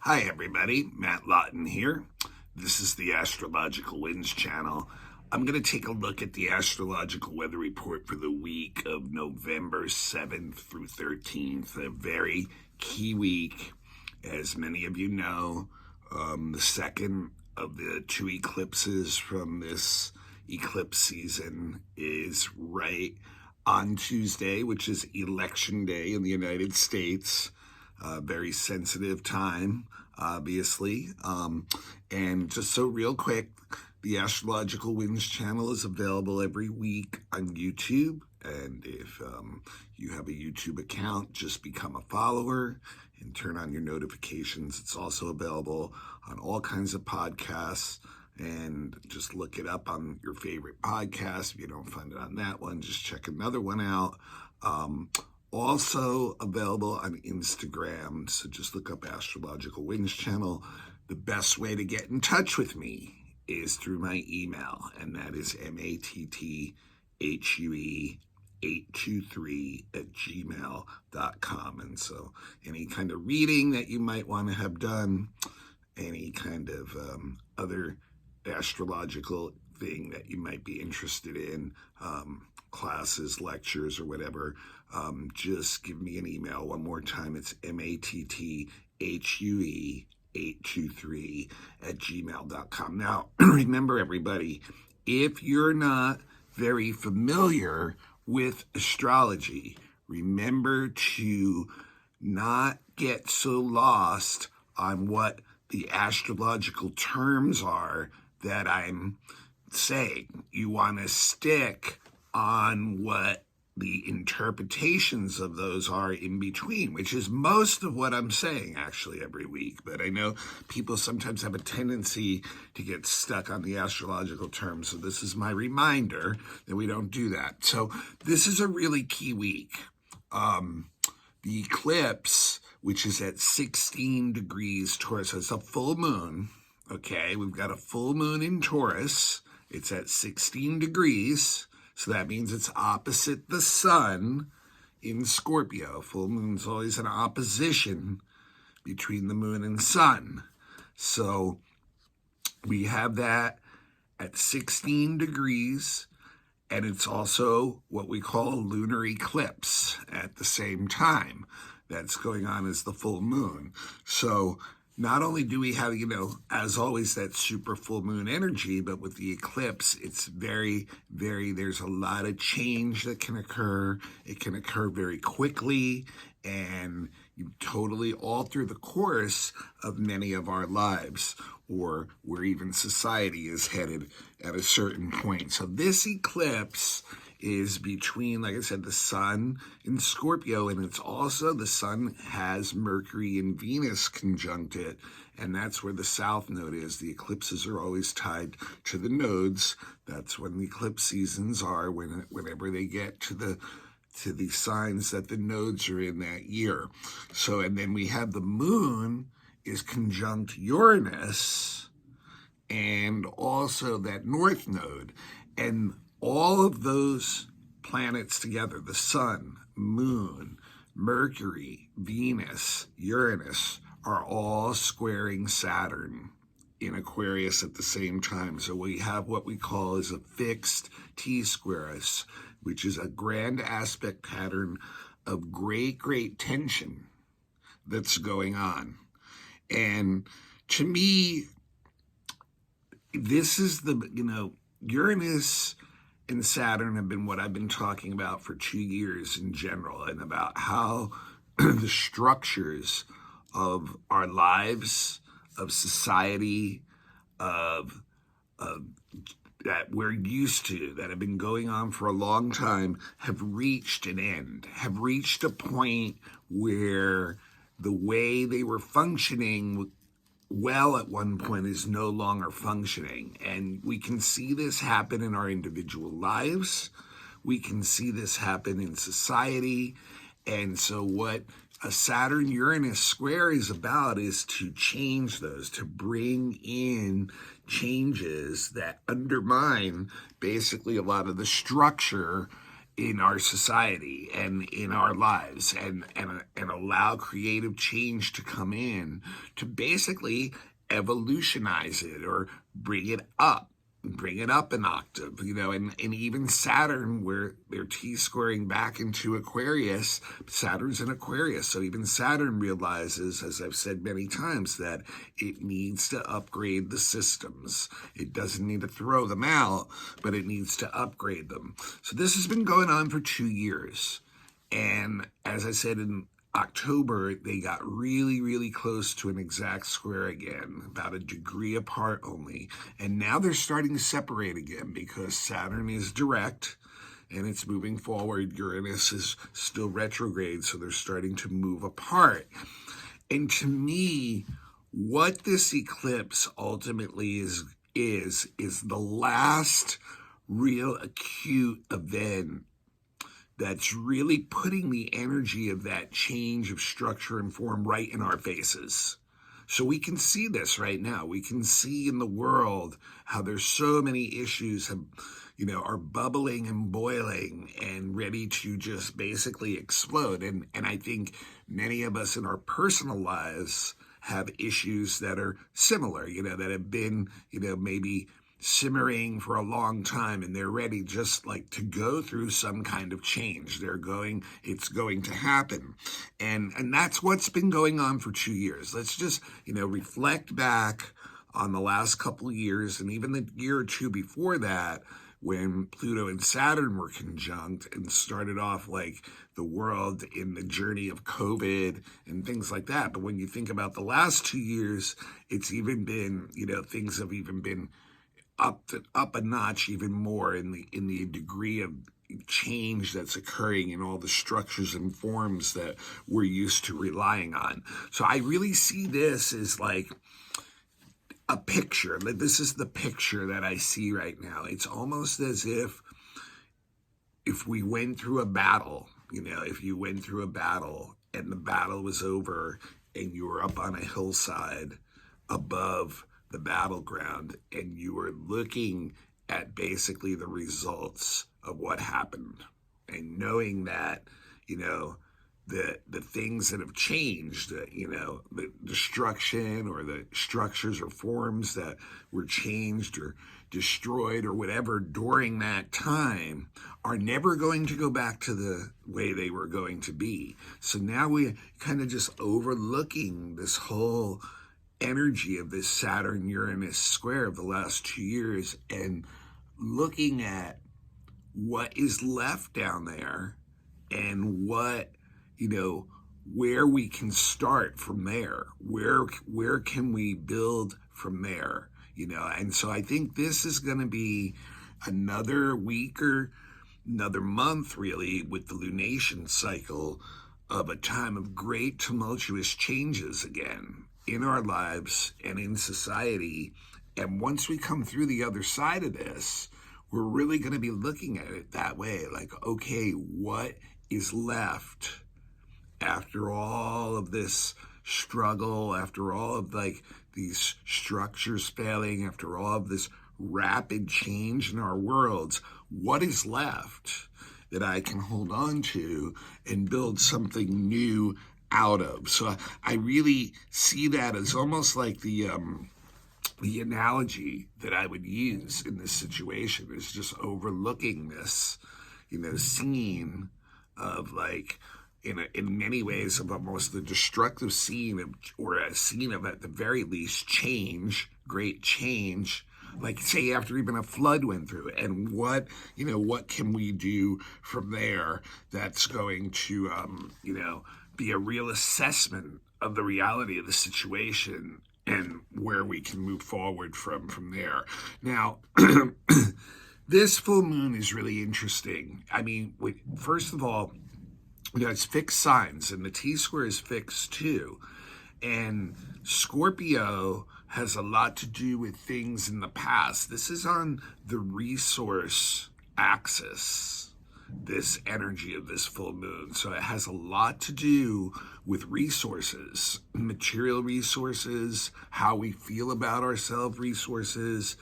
Hi everybody, Matt Lawton here. This is the Astrological Winds channel. I'm going to take a look at the astrological weather report for the week of November 7th through 13th, a very key week. As many of you know, the second of the two eclipses from this eclipse season is right on Tuesday, which is Election Day in the United States. Very sensitive time, obviously. And just so real quick, the Astrological Winds channel is available every week on YouTube. And if you have a YouTube account, just become a follower and turn on your notifications. It's also available on all kinds of podcasts. And just look it up on your favorite podcast. If you don't find it on that one, just check another one out. Also available on Instagram, so just look up Astrological Winds channel. The best way to get in touch with me is through my email, and that is matthue823@gmail.com. And so any kind of reading that you might want to have done, any kind of other astrological thing that you might be interested in, classes, lectures, or whatever, just give me an email. One more time, it's matthue823@gmail.com. Now, remember everybody, if you're not very familiar with astrology, remember to not get so lost on what the astrological terms are that I'm saying. You want to stick on what the interpretations of those are in between, which is most of what I'm saying actually every week. But I know people sometimes have a tendency to get stuck on the astrological terms. So this is my reminder that we don't do that. So this is a really key week. The eclipse, which is at 16 degrees Taurus, it's a full moon. Okay, we've got a full moon in Taurus. It's at 16 degrees. So that means it's opposite the sun in Scorpio. Full moon's always an opposition between the moon and sun. So we have that at 16 degrees, and it's also what we call a lunar eclipse at the same time that's going on as the full moon. So not only do we have, as always, that super full moon energy, but with the eclipse, it's very, there's a lot of change that can occur. It can occur very quickly and totally alter the course of many of our lives, or where even society is headed at a certain point. So this eclipse is between, like I said, the sun in Scorpio, and it's also the sun has Mercury and Venus conjunct it, and that's where the south node is. The eclipses are always tied to the nodes. That's when the eclipse seasons are, whenever they get to the signs that the nodes are in that year. So, and then we have the moon is conjunct Uranus and also that north node. And all of those planets together, the sun, moon, Mercury, Venus, Uranus, are all squaring Saturn in Aquarius at the same time. So we have what we call as a fixed T-squaris, which is a grand aspect pattern of great tension that's going on. And to me, this is Uranus and Saturn have been what I've been talking about for 2 years in general, and about how the structures of our lives, of society, of that we're used to, that have been going on for a long time, have reached an end, have reached a point where the way they were functioning well at one point is no longer functioning. And we can see this happen in our individual lives. We can see this happen in society. And so what a Saturn-Uranus square is about is to change those, to bring in changes that undermine basically a lot of the structure in our society and in our lives, and allow creative change to come in to basically evolutionize it or bring it up an octave, and even Saturn, where they're T-squaring back into Aquarius, Saturn's in Aquarius. So even Saturn realizes, as I've said many times, that it needs to upgrade the systems. It doesn't need to throw them out, but it needs to upgrade them. So this has been going on for 2 years. And as I said, in October, they got really, really close to an exact square again, about a degree apart only. And now they're starting to separate again because Saturn is direct and it's moving forward. Uranus is still retrograde, so they're starting to move apart. And to me, what this eclipse ultimately is the last real acute event that's really putting the energy of that change of structure and form right in our faces. So we can see this right now. We can see in the world how there's so many issues are bubbling and boiling and ready to just basically explode. And I think many of us in our personal lives have issues that are similar, that have been, maybe simmering for a long time, and they're ready just like to go through some kind of change. It's going to happen. And that's what's been going on for 2 years. Let's just, reflect back on the last couple of years, and even the year or two before that, when Pluto and Saturn were conjunct and started off like the world in the journey of COVID and things like that. But when you think about the last 2 years, it's even been, things have even been up a notch even more in the degree of change that's occurring in all the structures and forms that we're used to relying on. So I really see this as like a picture. This is the picture that I see right now. It's almost as if we went through a battle, if you went through a battle and the battle was over and you were up on a hillside above the battleground and you were looking at basically the results of what happened and knowing that, the things that have changed, the destruction or the structures or forms that were changed or destroyed or whatever during that time are never going to go back to the way they were going to be. So now we're kind of just overlooking this whole energy of this Saturn-Uranus square of the last 2 years and looking at what is left down there and what, where we can start from there. Where can we build from there? And so I think this is going to be another week or another month, really, with the lunation cycle of a time of great tumultuous changes again in our lives and in society. And once we come through the other side of this, we're really going to be looking at it that way. Like, okay, what is left after all of this struggle, after all of like these structures failing, after all of this rapid change in our worlds? What is left that I can hold on to and build something new out of? So I really see that as almost like the analogy that I would use in this situation is just overlooking this, scene of like, in many ways of almost the destructive scene of, or a scene of, at the very least, change, great change, like say after even a flood went through, and what can we do from there that's going to, be a real assessment of the reality of the situation and where we can move forward from there. Now, this full moon is really interesting. I mean, first of all, it's fixed signs, and the T-square is fixed too. And Scorpio has a lot to do with things in the past. This is on the resource axis, this energy of this full moon. So it has a lot to do with resources, material resources, how we feel about ourselves, resources,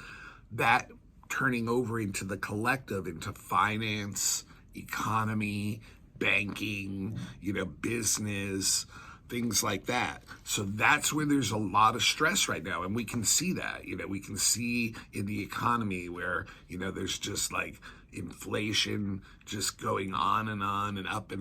that turning over into the collective, into finance, economy, banking, business, things like that. So that's where there's a lot of stress right now. And we can see that, we can see in the economy where, there's just like inflation just going on and up,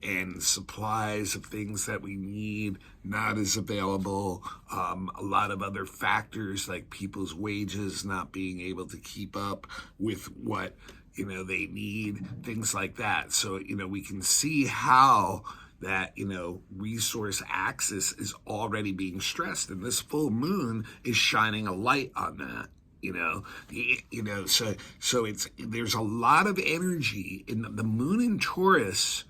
and supplies of things that we need not as available. A lot of other factors like people's wages not being able to keep up with what, they need, things like that. So, we can see how that, resource axis is already being stressed, and this full moon is shining a light on that. So there's a lot of energy in the moon in Taurus.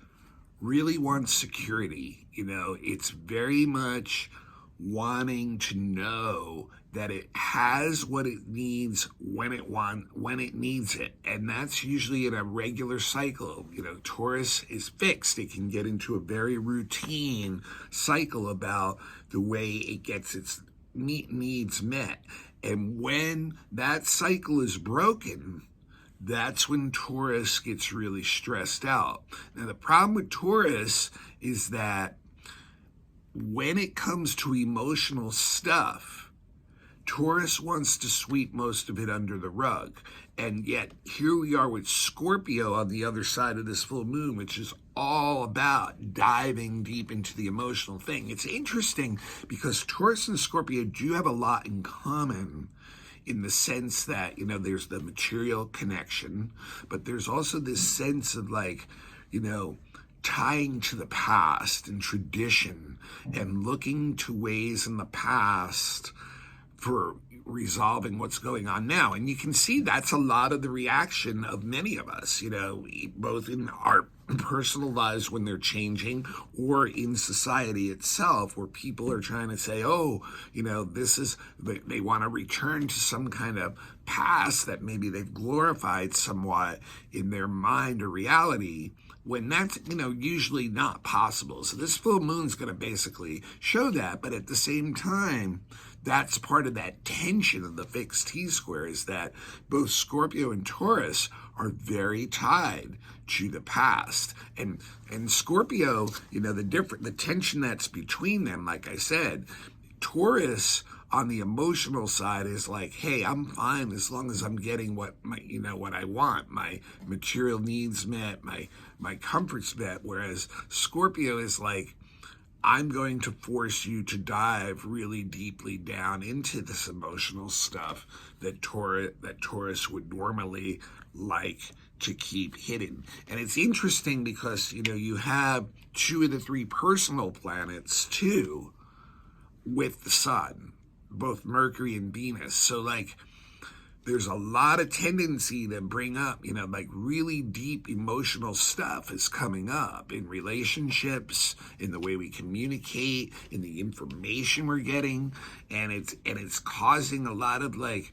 Really wants security. It's very much wanting to know that it has what it needs when it needs it. And that's usually in a regular cycle. Taurus is fixed. It can get into a very routine cycle about the way it gets its needs met. And when that cycle is broken, that's when Taurus gets really stressed out. Now, the problem with Taurus is that when it comes to emotional stuff, Taurus wants to sweep most of it under the rug. And yet, here we are with Scorpio on the other side of this full moon, which is all about diving deep into the emotional thing. It's interesting because Taurus and Scorpio do have a lot in common, in the sense that, there's the material connection, but there's also this sense of like, tying to the past and tradition and looking to ways in the past for resolving what's going on now. And you can see that's a lot of the reaction of many of us, both in our personal lives when they're changing or in society itself, where people are trying to say, they want to return to some kind of past that maybe they've glorified somewhat in their mind or reality, when that's, usually not possible. So this full moon's going to basically show that, but at the same time, that's part of that tension of the fixed T-square, is that both Scorpio and Taurus are very tied to the past. And Scorpio, the tension that's between them, like I said, Taurus on the emotional side is like, hey, I'm fine as long as I'm getting what I want, my material needs met, my comforts met. Whereas Scorpio is like, I'm going to force you to dive really deeply down into this emotional stuff that Taurus would normally like to keep hidden. And it's interesting because, you have 2 of the 3 personal planets too with the sun, both Mercury and Venus. So like, there's a lot of tendency to bring up, like really deep emotional stuff is coming up in relationships, in the way we communicate, in the information we're getting. And it's causing a lot of like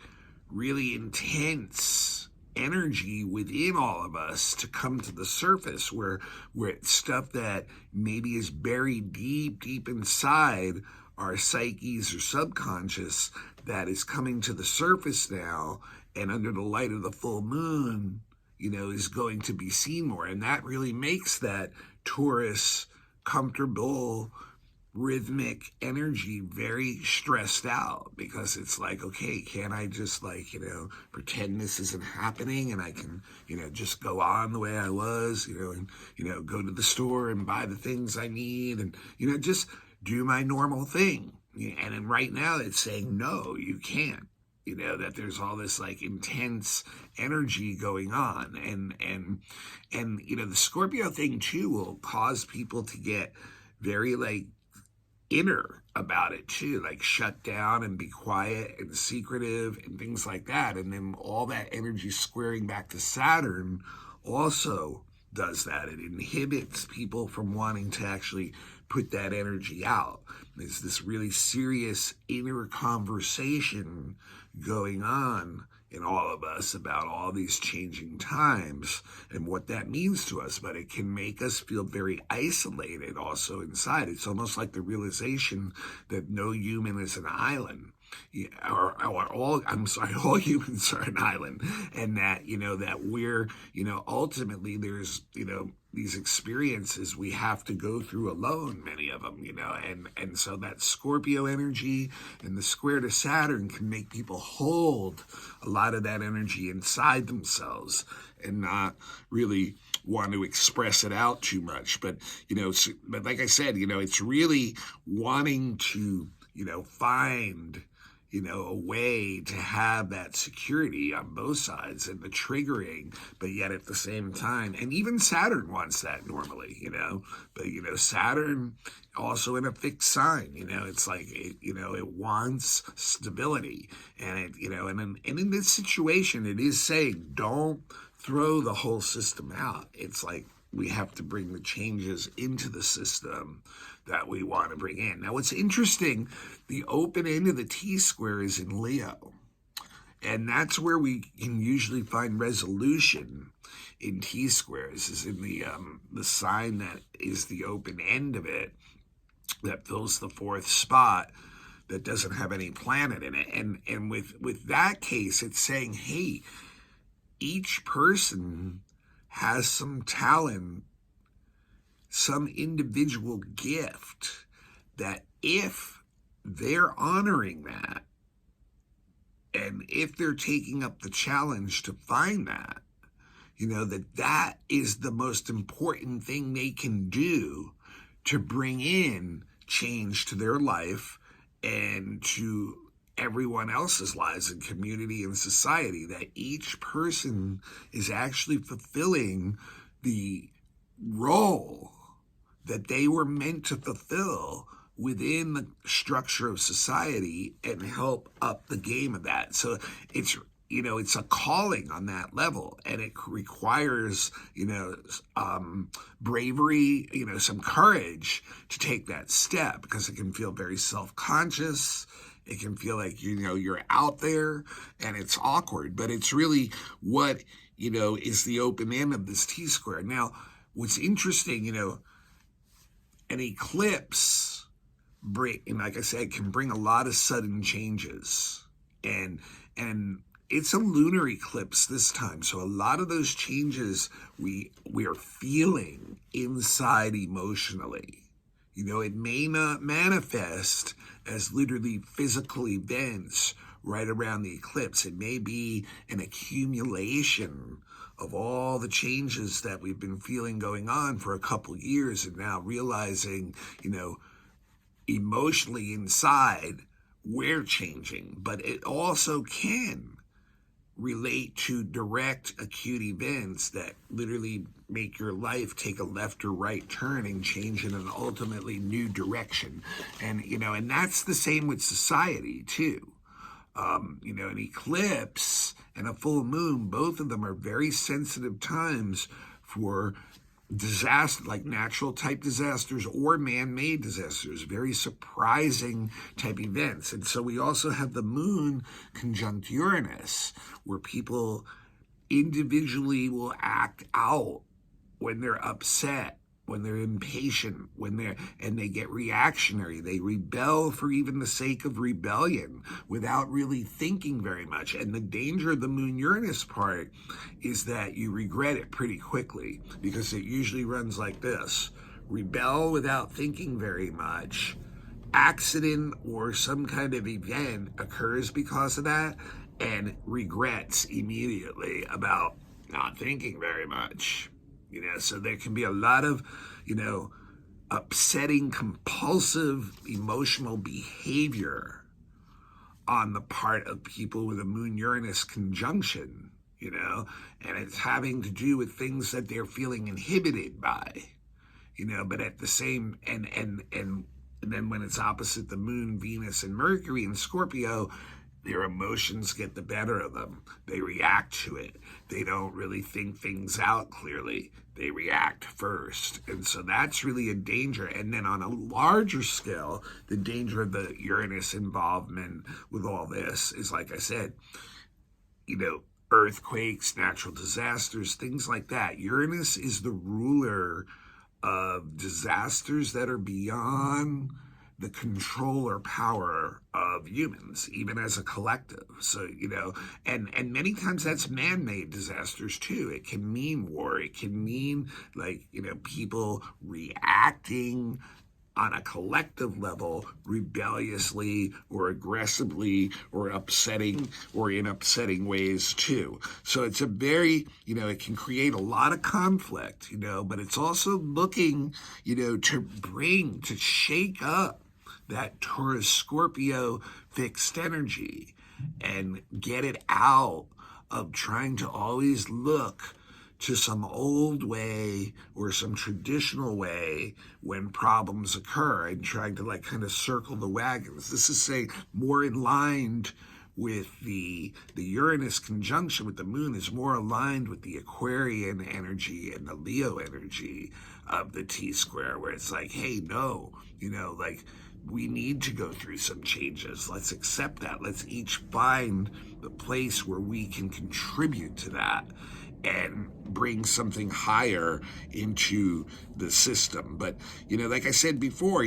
really intense energy within all of us to come to the surface, where it's stuff that maybe is buried deep inside our psyches or subconscious that is coming to the surface now, and under the light of the full moon, is going to be seen more. And that really makes that Taurus comfortable, rhythmic energy very stressed out, because it's like, okay, can't I just pretend this isn't happening, and I can, just go on the way I was, and, go to the store and buy the things I need, and, just do my normal thing. And then right now it's saying, no, you can't. That there's all this like intense energy going on. And the Scorpio thing too will cause people to get very like inner about it too, like shut down and be quiet and secretive and things like that. And then all that energy squaring back to Saturn also does that. It inhibits people from wanting to actually put that energy out. There's this really serious inner conversation going on in all of us about all these changing times and what that means to us, but it can make us feel very isolated also inside. It's almost like the realization that no human is an island. All humans are an island, and that, that we're, ultimately there's, these experiences we have to go through alone, many of them, and so that Scorpio energy and the square to Saturn can make people hold a lot of that energy inside themselves and not really want to express it out too much. But but like I said, it's really wanting to find a way to have that security on both sides and the triggering, but yet at the same time, and even Saturn wants that normally, but Saturn also in a fixed sign, it's like, it wants stability, and and in this situation, it is saying, don't throw the whole system out. It's like, we have to bring the changes into the system that we want to bring in. Now, what's interesting, the open end of the T-square is in Leo. And that's where we can usually find resolution in T-squares, is in the sign that is the open end of it, that fills the fourth spot, that doesn't have any planet in it. And with that case, it's saying, hey, each person has some talent, some individual gift, that if they're honoring that, and if they're taking up the challenge to find that, that is the most important thing they can do to bring in change to their life and to everyone else's lives and community and society, that each person is actually fulfilling the role that they were meant to fulfill within the structure of society and help up the game of that. So it's a calling on that level, and it requires, bravery, some courage to take that step, because it can feel very self-conscious. It can feel like, you're out there, and it's awkward, but it's really what, is the open end of this T-square. Now, what's interesting, an eclipse, and like I said, can bring a lot of sudden changes, and it's a lunar eclipse this time, so a lot of those changes we are feeling inside emotionally. It may not manifest as literally physical events right around the eclipse. It may be an accumulation of all the changes that we've been feeling going on for a couple years, and now realizing, emotionally inside, we're changing. But it also can relate to direct acute events that literally make your life take a left or right turn and change in an ultimately new direction. And, and that's the same with society too. An eclipse and a full moon, both of them are very sensitive times for disaster, like natural type disasters or man-made disasters, very surprising type events. And so we also have the moon conjunct Uranus, where people individually will act out when they're upset, when they're impatient, and they get reactionary. They rebel for even the sake of rebellion without really thinking very much. And the danger of the Moon-Uranus part is that you regret it pretty quickly, because it usually runs like this: rebel without thinking very much, accident or some kind of event occurs because of that, and regrets immediately about not thinking very much. So there can be a lot of, upsetting, compulsive, emotional behavior on the part of people with a Moon-Uranus conjunction, and it's having to do with things that they're feeling inhibited by, but at the same, and then when it's opposite the Moon, Venus, and Mercury in Scorpio, their emotions get the better of them. They react to it. They don't really think things out clearly. They react first. And so that's really a danger. And then on a larger scale, the danger of the Uranus involvement with all this is, like I said, earthquakes, natural disasters, things like that. Uranus is the ruler of disasters that are beyond the control or power of humans, even as a collective. So, and many times that's man-made disasters too. It can mean war. It can mean people reacting on a collective level rebelliously or aggressively or upsetting or in upsetting ways too. So it's a very, it can create a lot of conflict, but it's also looking, to shake up that Taurus Scorpio fixed energy and get it out of trying to always look to some old way or some traditional way when problems occur, and trying to kind of circle the wagons. This is saying more in line with the Uranus conjunction with the moon is more aligned with the Aquarian energy and the Leo energy of the T-square, where it's like, hey, no, we need to go through some changes. Let's accept that. Let's each find the place where we can contribute to that and bring something higher into the system. But, like I said before,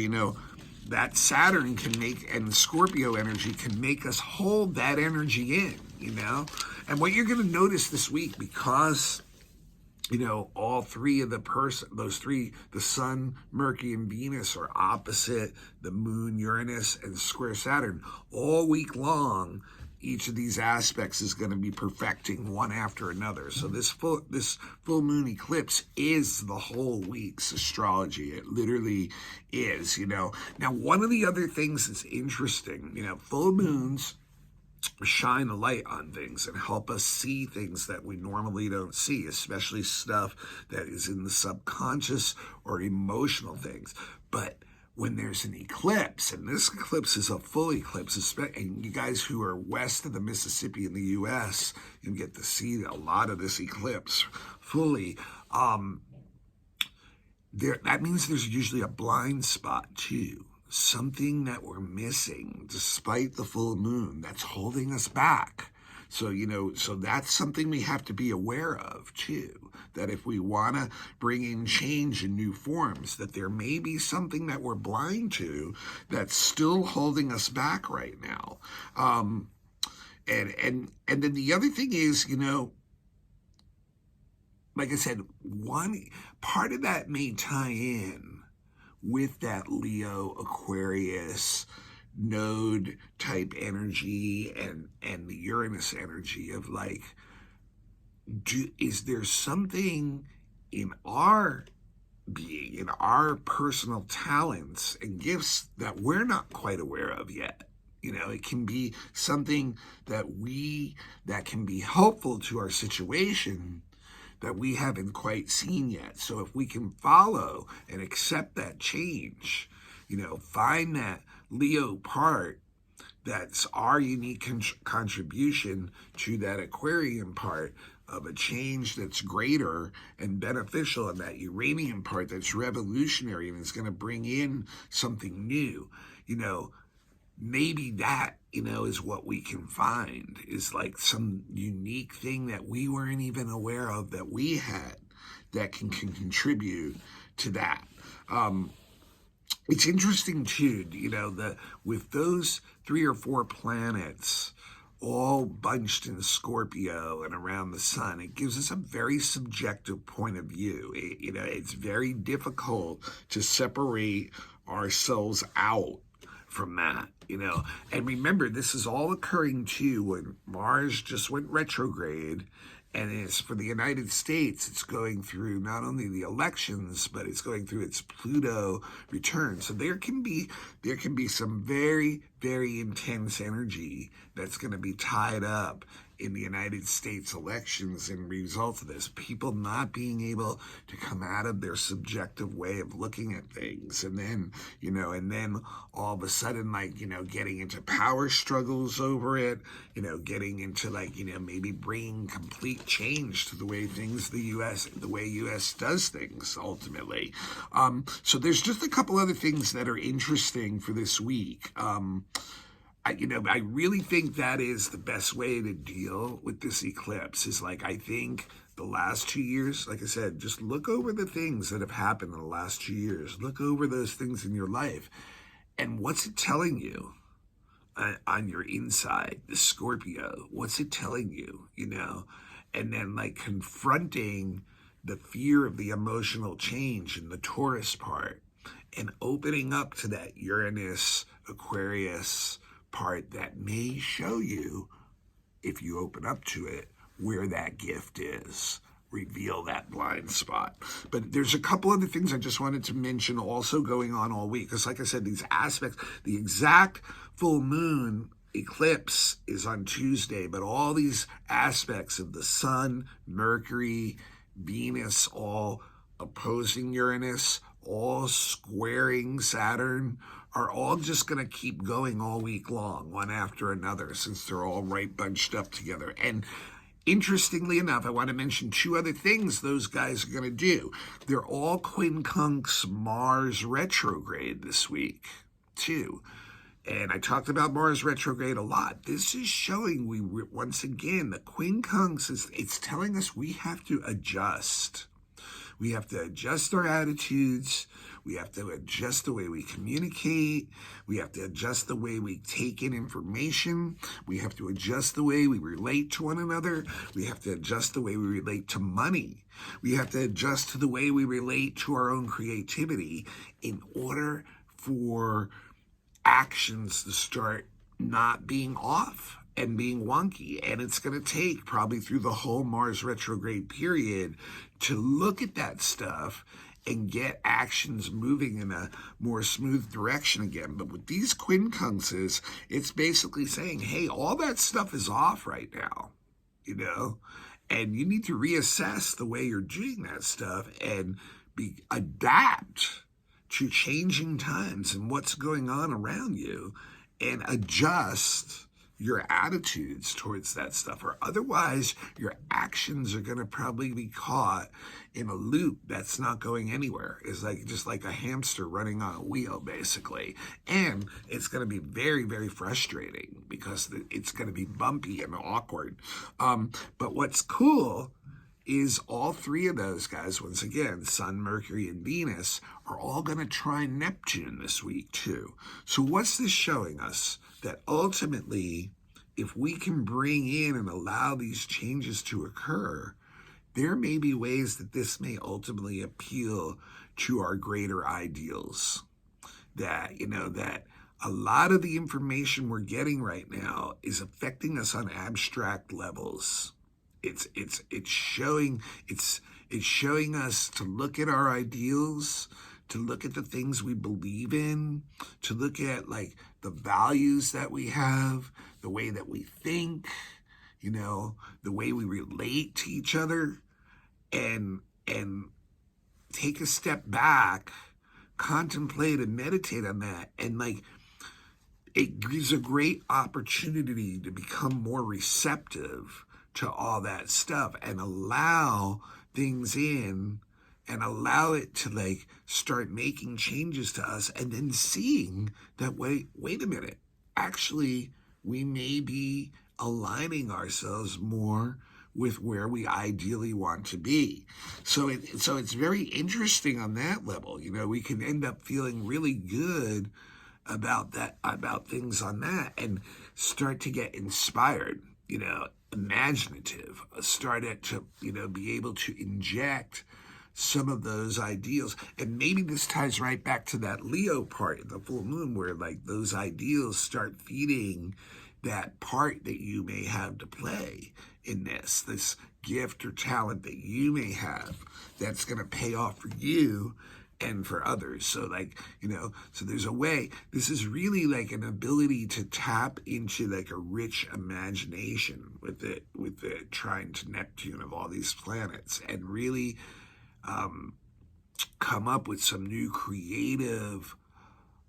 that Saturn can make, and the Scorpio energy can make us hold that energy in, And what you're going to notice this week, because, all three of those three, the Sun, Mercury, and Venus are opposite the Moon, Uranus, and square Saturn, all week long, each of these aspects is going to be perfecting one after another. So this full moon eclipse is the whole week's astrology. It literally is, Now, one of the other things that's interesting, full moons shine a light on things and help us see things that we normally don't see, especially stuff that is in the subconscious or emotional things. But when there's an eclipse, and this eclipse is a full eclipse, and you guys who are west of the Mississippi in the U.S., you get to see a lot of this eclipse fully. That means there's usually a blind spot too, something that we're missing despite the full moon that's holding us back. So, so that's something we have to be aware of too, that if we want to bring in change in new forms, that there may be something that we're blind to that's still holding us back right now. And then the other thing is, like I said, one part of that may tie in with that Leo Aquarius node type energy and the Uranus energy of is there something in our being, in our personal talents and gifts that we're not quite aware of yet? It can be something that can be helpful to our situation that we haven't quite seen yet. So if we can follow and accept that change, find that Leo part that's our unique contribution to that Aquarian part of a change that's greater and beneficial, and that Uranian part that's revolutionary and is going to bring in something new, maybe that, is what we can find, is some unique thing that we weren't even aware of that we had that can contribute to that. It's interesting too, with those 3 or 4 planets all bunched in Scorpio and around the sun, it gives us a very subjective point of view. It's very difficult to separate ourselves out from that, And remember, this is all occurring too when Mars just went retrograde. And it's for the United States, it's going through not only the elections, but it's going through its Pluto return. So there can be some very, very intense energy that's going to be tied up in the United States elections and results of this. People not being able to come out of their subjective way of looking at things. And then, and then all of a sudden, getting into power struggles over it, getting into maybe bringing complete change to the way the way U.S. does things ultimately. So there's just a couple other things that are interesting for this week. I really think that is the best way to deal with this eclipse is I think the last 2 years, like I said, just look over the things that have happened in the last 2 years. Look over those things in your life And what's it telling you on your inside, the Scorpio? What's it telling you, And then like confronting the fear of the emotional change in the Taurus part and opening up to that Uranus, Aquarius part that may show you, if you open up to it, where that gift is. Reveal that blind spot. But there's a couple other things I just wanted to mention also going on all week. Because like I said, these aspects, the exact full moon eclipse is on Tuesday, but all these aspects of the sun, Mercury, Venus, all opposing Uranus, all squaring Saturn, are all just going to keep going all week long, one after another, since they're all right bunched up together. And interestingly enough, I want to mention two other things those guys are going to do. They're all quincunx Mars retrograde this week, too. And I talked about Mars retrograde a lot. This is showing once again, the quincunx it's telling us we have to adjust. We have to adjust our attitudes. We have to adjust the way we communicate. We have to adjust the way we take in information. We have to adjust the way we relate to one another. We have to adjust the way we relate to money. We have to adjust to the way we relate to our own creativity in order for actions to start not being off and being wonky. And it's going to take probably through the whole Mars retrograde period to look at that stuff and get actions moving in a more smooth direction again. But with these quincunxes, it's basically saying, hey, all that stuff is off right now, and you need to reassess the way you're doing that stuff and adapt to changing times and what's going on around you and adjust your attitudes towards that stuff, or otherwise your actions are going to probably be caught in a loop that's not going anywhere. It's just like a hamster running on a wheel, basically. And it's going to be very, very frustrating because it's going to be bumpy and awkward. But what's cool is all three of those guys, once again, Sun, Mercury, and Venus, are all going to try Neptune this week too. So what's this showing us? That ultimately, if we can bring in and allow these changes to occur, there may be ways that this may ultimately appeal to our greater ideals. That, that a lot of the information we're getting right now is affecting us on abstract levels. It's showing us to look at our ideals, to look at the things we believe in, to look at like the values that we have, the way that we think, the way we relate to each other, and take a step back, contemplate and meditate on that. And like, it gives a great opportunity to become more receptive to all that stuff and allow things in and allow it to like start making changes to us, and then seeing that wait a minute, actually we may be aligning ourselves more with where we ideally want to be. So it's very interesting on that level. We can end up feeling really good about things on that and start to get inspired, imaginative, started to, be able to inject some of those ideals. And maybe this ties right back to that Leo part of the full moon, where like those ideals start feeding that part that you may have to play in this gift or talent that you may have that's going to pay off for you and for others. So like, so there's a way, this is really like an ability to tap into like a rich imagination with the trine to Neptune of all these planets, and really come up with some new creative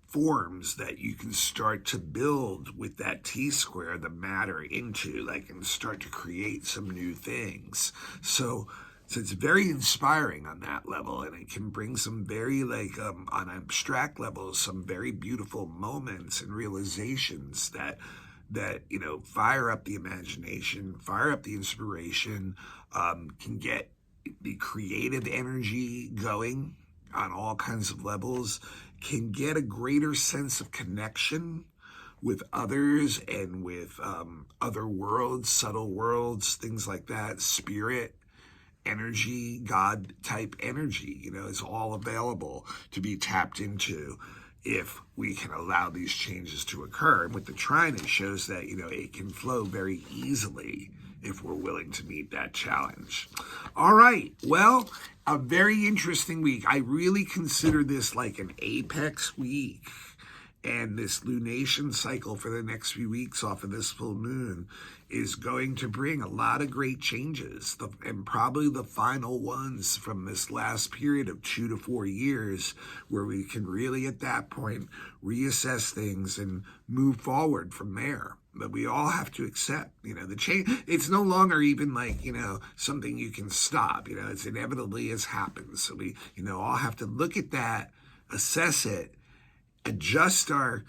forms that you can start to build with that T-square, the matter, into, like, and start to create some new things. So it's very inspiring on that level, and it can bring some very, like, on abstract levels, some very beautiful moments and realizations that fire up the imagination, fire up the inspiration, can get the creative energy going on all kinds of levels, can get a greater sense of connection with others and with other worlds, subtle worlds, things like that, spirit, energy, God type energy, is all available to be tapped into if we can allow these changes to occur. And with the trine, it shows that, it can flow very easily if we're willing to meet that challenge. All right, well, a very interesting week. I really consider this like an apex week. And this lunation cycle for the next few weeks off of this full moon is going to bring a lot of great changes, and probably the final ones from this last period of 2 to 4 years, where we can really at that point reassess things and move forward from there. But we all have to accept, the change. It's no longer even like, something you can stop. It's inevitably has happened. So we, all have to look at that, assess it, adjust our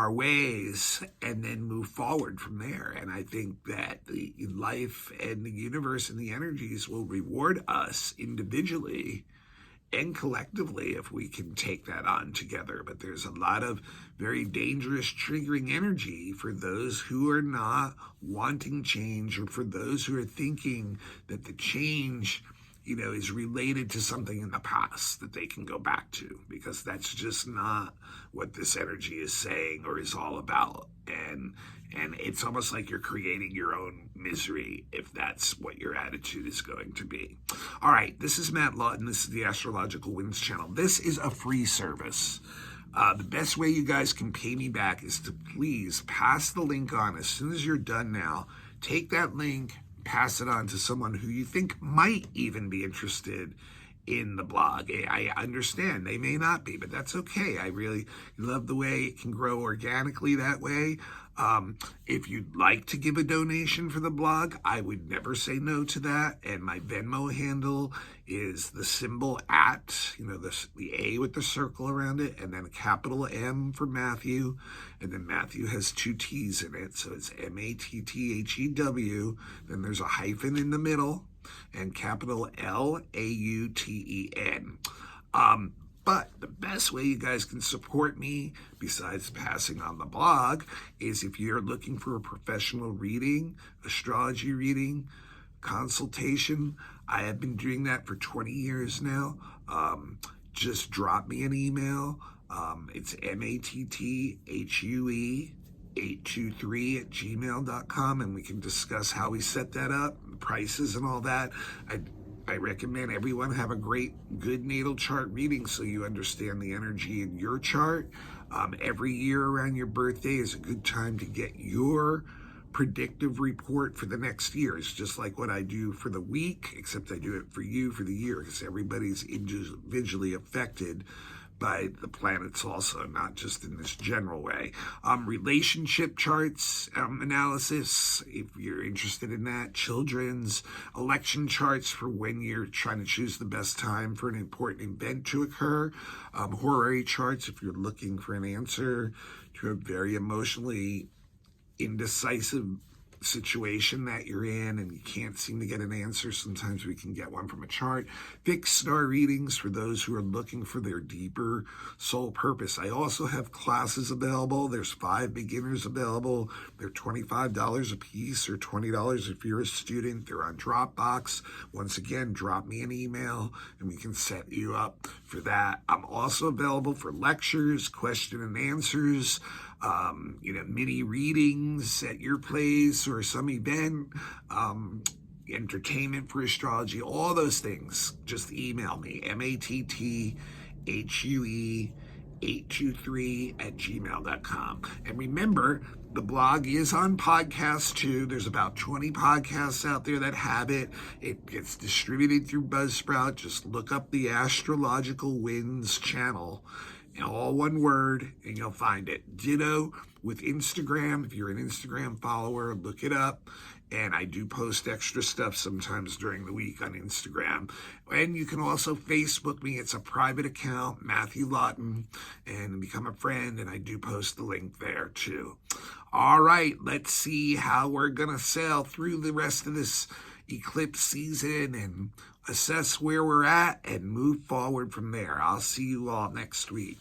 ways, and then move forward from there. And I think that the life and the universe and the energies will reward us individually and collectively if we can take that on together. But there's a lot of very dangerous triggering energy for those who are not wanting change, or for those who are thinking that the change is related to something in the past that they can go back to, because that's just not what this energy is saying or is all about. And it's almost like you're creating your own misery if that's what your attitude is going to be. All right, this is Matt Lawton. This is the Astrological Winds channel. This is a free service. The best way you guys can pay me back is to please pass the link on as soon as you're done now. Take that link, pass it on to someone who you think might even be interested in the blog. I understand they may not be, but that's okay. I really love the way it can grow organically that way. If you'd like to give a donation for the blog, I would never say no to that. And my Venmo handle is the symbol at, the A with the circle around it, and then a capital M for Matthew. And then Matthew has 2 T's in it, so it's MATTHEW. Then there's a hyphen in the middle, and capital LAUTEN. But the best way you guys can support me, besides passing on the blog, is if you're looking for a professional reading, astrology reading, consultation. I have been doing that for 20 years now. Just drop me an email. It's MATTHUE823@gmail.com, and we can discuss how we set that up, prices and all that. I recommend everyone have a good natal chart reading so you understand the energy in your chart. Every year around your birthday is a good time to get your predictive report for the next year. It's just like what I do for the week, except I do it for you for the year, because everybody's individually affected by the planets also, not just in this general way. Relationship charts analysis, if you're interested in that. Children's election charts for when you're trying to choose the best time for an important event to occur. Horary charts if you're looking for an answer to a very emotionally indecisive situation that you're in and you can't seem to get an answer. Sometimes we can get one from a chart. Fixed star readings for those who are looking for their deeper soul purpose. I also have classes available. There's 5 beginners available. They're $25 a piece, or $20 if you're a student. They're on Dropbox. Once again, drop me an email and we can set you up for that. I'm also available for lectures, question and answers, mini readings at your place or some event, entertainment for astrology, all those things. Just email me, MATTHUE823@gmail.com. And remember, the blog is on podcast too. There's about 20 podcasts out there that have it. It gets distributed through Buzzsprout. Just look up the Astrological Winds channel, all one word, and you'll find it. Ditto with Instagram. If you're an Instagram follower, look it up. And I do post extra stuff sometimes during the week on Instagram. And you can also Facebook me. It's a private account, Matthew Lawton, and become a friend. And I do post the link there too. All right, let's see how we're going to sail through the rest of this eclipse season and assess where we're at and move forward from there. I'll see you all next week.